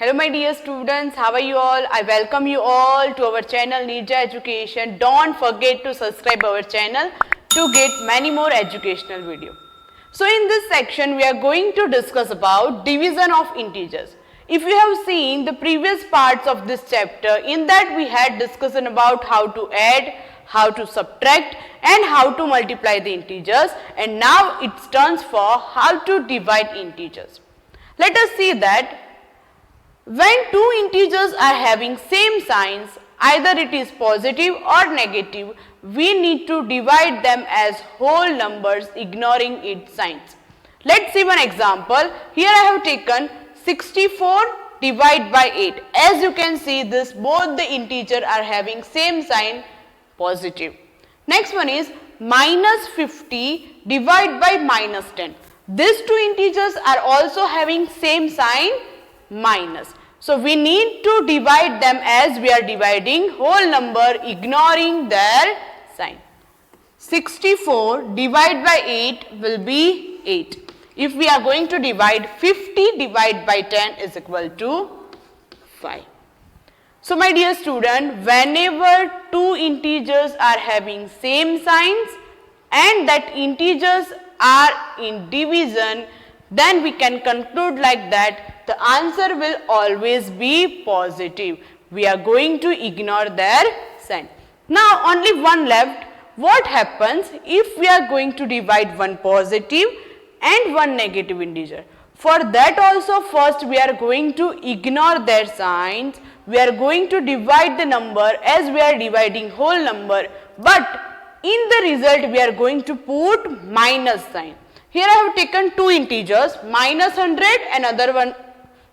Hello my dear students, how are you all? I welcome you all to our channel Nirja Education. Don't forget to subscribe our channel to get many more educational videos. So in this section we are going to discuss about division of integers. If you have seen the previous parts of this chapter, in that we had discussion about how to add, how to subtract and how to multiply the integers, and now it's turns for how to divide integers. Let us see that when two integers are having same signs, either it is positive or negative, we need to divide them as whole numbers ignoring its signs. Let's see one example. Here I have taken 64 divided by 8. As you can see, this both the integers are having same sign, positive. Next one is minus 50 divided by minus 10. These two integers are also having same sign, minus. So we need to divide them as we are dividing whole number ignoring their sign. 64 divided by 8 will be 8. If we are going to divide 50 divided by 10 is equal to 5. So my dear student, whenever two integers are having same signs and that integers are in division, then we can conclude like that the answer will always be positive. We are going to ignore their sign. Now only one left. What happens if we are going to divide one positive and one negative integer? For that also first we are going to ignore their signs. We are going to divide the number as we are dividing whole number, but in the result we are going to put minus sign. Here I have taken two integers, minus 100 and another one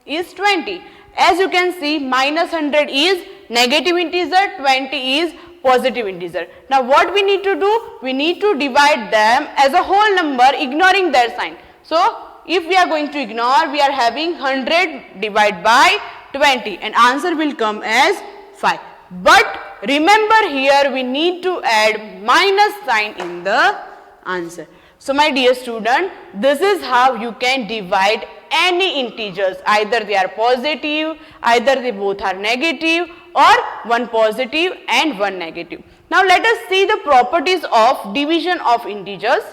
is 20. As you can see, minus 100 is negative integer, 20 is positive integer. Now what we need to do? We need to divide them as a whole number ignoring their sign. So if we are going to ignore, we are having 100 divided by 20 and answer will come as 5. But remember here we need to add minus sign in the answer. So my dear student, this is how you can divide any integers, either they are positive, either they both are negative or one positive and one negative. Now let us see the properties of division of integers.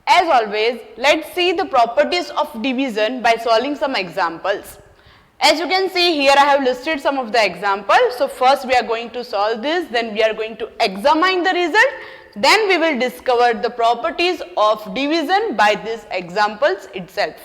As always, let's see the properties of division by solving some examples. As you can see here I have listed some of the examples. So first we are going to solve this, then we are going to examine the result, then we will discover the properties of division by these examples itself.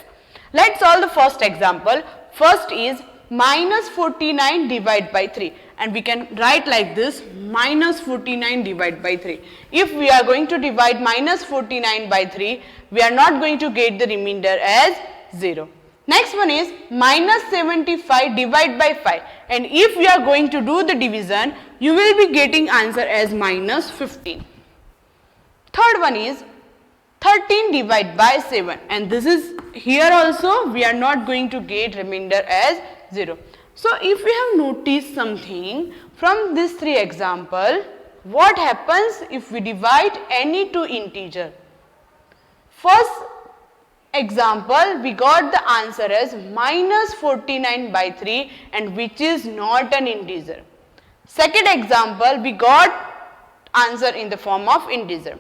Let's solve the first example. First is minus 49 divided by 3, and we can write like this, minus 49 divided by 3. If we are going to divide minus 49 by 3, we are not going to get the remainder as 0. Next one is minus 75 divided by 5, and if we are going to do the division, you will be getting answer as minus 15. Third one is 13 divided by 7, and this is here also we are not going to get remainder as 0. So if we have noticed something from these three example, what happens if we divide any two integer? First example, we got the answer as minus 49 by 3, and which is not an integer. Second example, we got answer in the form of integer.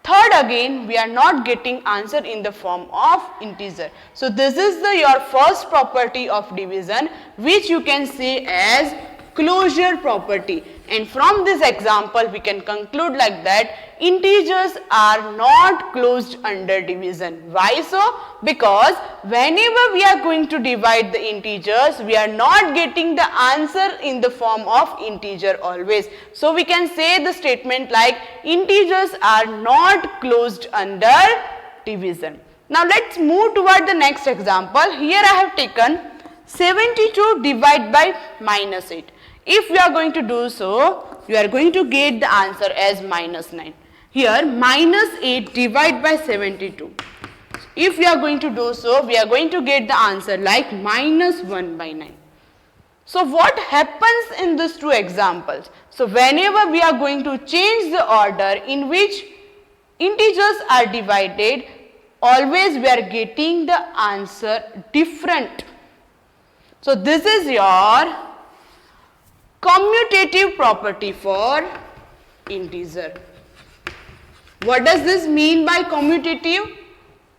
Third again, we are not getting answer in the form of integer. So this is your first property of division, which you can say as closure property, and from this example we can conclude like that integers are not closed under division. Why so? Because whenever we are going to divide the integers, we are not getting the answer in the form of integer always. So we can say the statement like integers are not closed under division. Now let's move toward the next example. Here I have taken 72 divided by minus 8. If we are going to do so, you are going to get the answer as minus 9. Here minus 8 divided by 72. If we are going to do so, we are going to get the answer like minus 1 by 9. So what happens in these two examples? So whenever we are going to change the order in which integers are divided, always we are getting the answer different. So this is your commutative property for integer. What does this mean by commutative?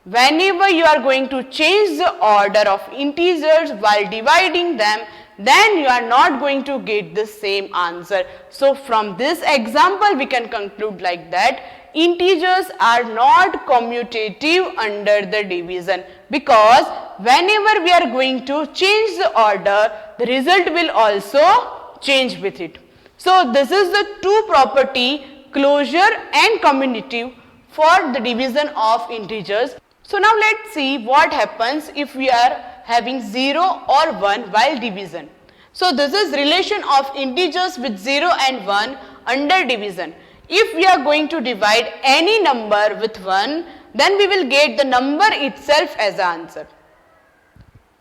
Whenever you are going to change the order of integers while dividing them, then you are not going to get the same answer. So from this example we can conclude like that integers are not commutative under the division, because whenever we are going to change the order, the result will also change with it. So this is the two property, closure and commutative, for the division of integers. So now let's see what happens if we are having 0 or 1 while division. So this is relation of integers with 0 and 1 under division. If we are going to divide any number with 1, then we will get the number itself as answer.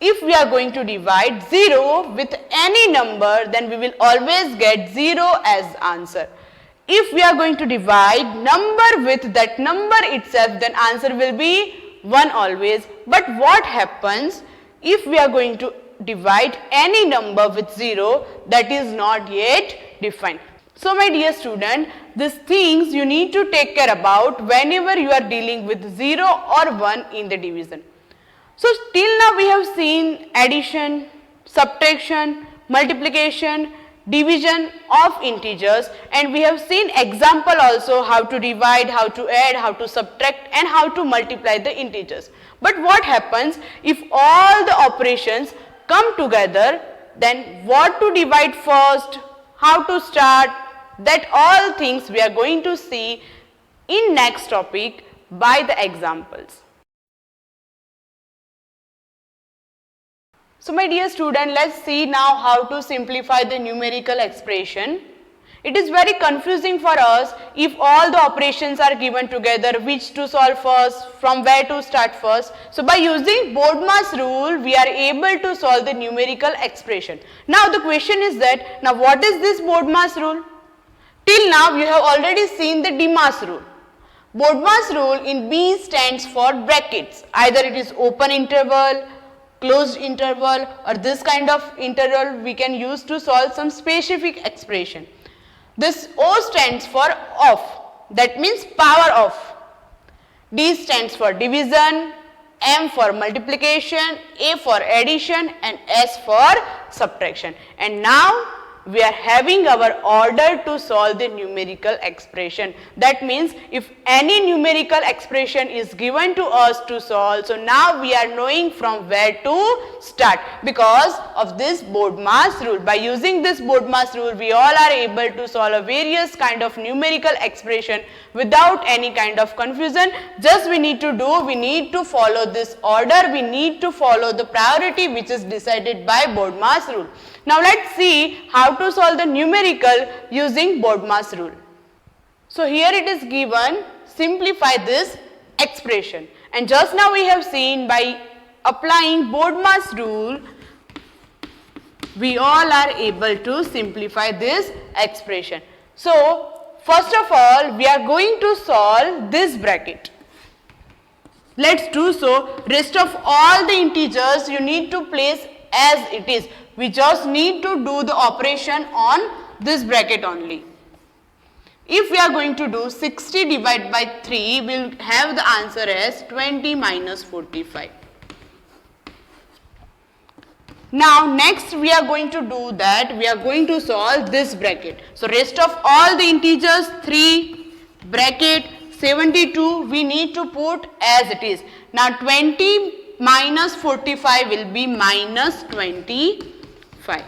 If we are going to divide 0 with any number, then we will always get 0 as answer. If we are going to divide number with that number itself, then answer will be 1 always. But what happens if we are going to divide any number with 0 that is not yet defined? So my dear student, these things you need to take care about whenever you are dealing with 0 or 1 in the division. So till now we have seen addition, subtraction, multiplication, division of integers, and we have seen example also how to divide, how to add, how to subtract and how to multiply the integers. But what happens if all the operations come together, then what to divide first, how to start, that all things we are going to see in next topic by the examples. So my dear student, let's see now how to simplify the numerical expression. It is very confusing for us if all the operations are given together, which to solve first, from where to start first. So by using BODMAS rule, we are able to solve the numerical expression. Now the question is that, now what is this BODMAS rule? Till now you have already seen the DEMAS rule. BODMAS rule in B stands for brackets. Either it is open interval, closed interval, or this kind of interval we can use to solve some specific expression. This O stands for off, that means power of. D stands for division, M for multiplication, A for addition and S for subtraction. And now we are having our order to solve the numerical expression. That means if any numerical expression is given to us to solve, so now we are knowing from where to start because of this BODMAS rule. By using this BODMAS rule, we all are able to solve a various kind of numerical expression without any kind of confusion. Just we need to follow this order, we need to follow the priority which is decided by BODMAS rule. Now let's see how to solve the numerical using BODMAS rule. So here it is given, simplify this expression, and just now we have seen by applying BODMAS rule, we all are able to simplify this expression. So first of all, we are going to solve this bracket. Let's do so. Rest of all the integers you need to place as it is. We just need to do the operation on this bracket only. If we are going to do 60 divided by 3, we will have the answer as 20 minus 45. Now next we are going to do that, we are going to solve this bracket. So rest of all the integers, 3 bracket 72 we need to put as it is. Now 20 minus 45 will be minus 25.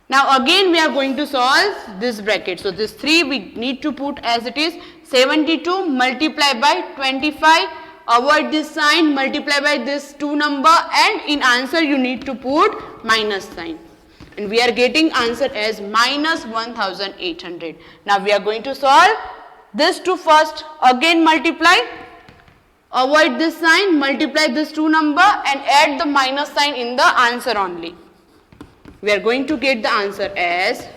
Now again we are going to solve this bracket. So this 3 we need to put as it is. 72 multiply by 25, avoid this sign, multiply by this 2 number, and in answer you need to put minus sign. And we are getting answer as minus 1800. Now we are going to solve this 2 first, again multiply, avoid this sign, multiply this 2 number and add the minus sign in the answer only. We are going to get the answer as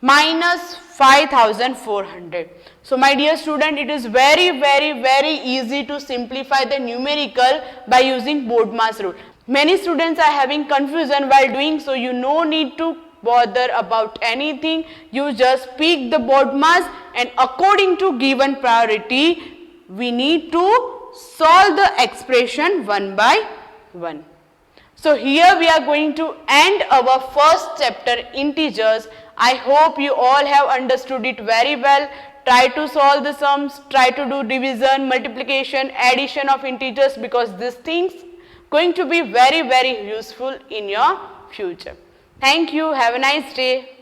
minus 5400. So my dear student, it is very easy to simplify the numerical by using BODMAS rule. Many students are having confusion while doing so. You no need to bother about anything. You just pick the BODMAS and according to given priority, we need to solve the expression one by one. So here we are going to end our first chapter, integers. I hope you all have understood it very well. Try to solve the sums, try to do division, multiplication, addition of integers, because these things going to be very useful in your future. Thank you. Have a nice day.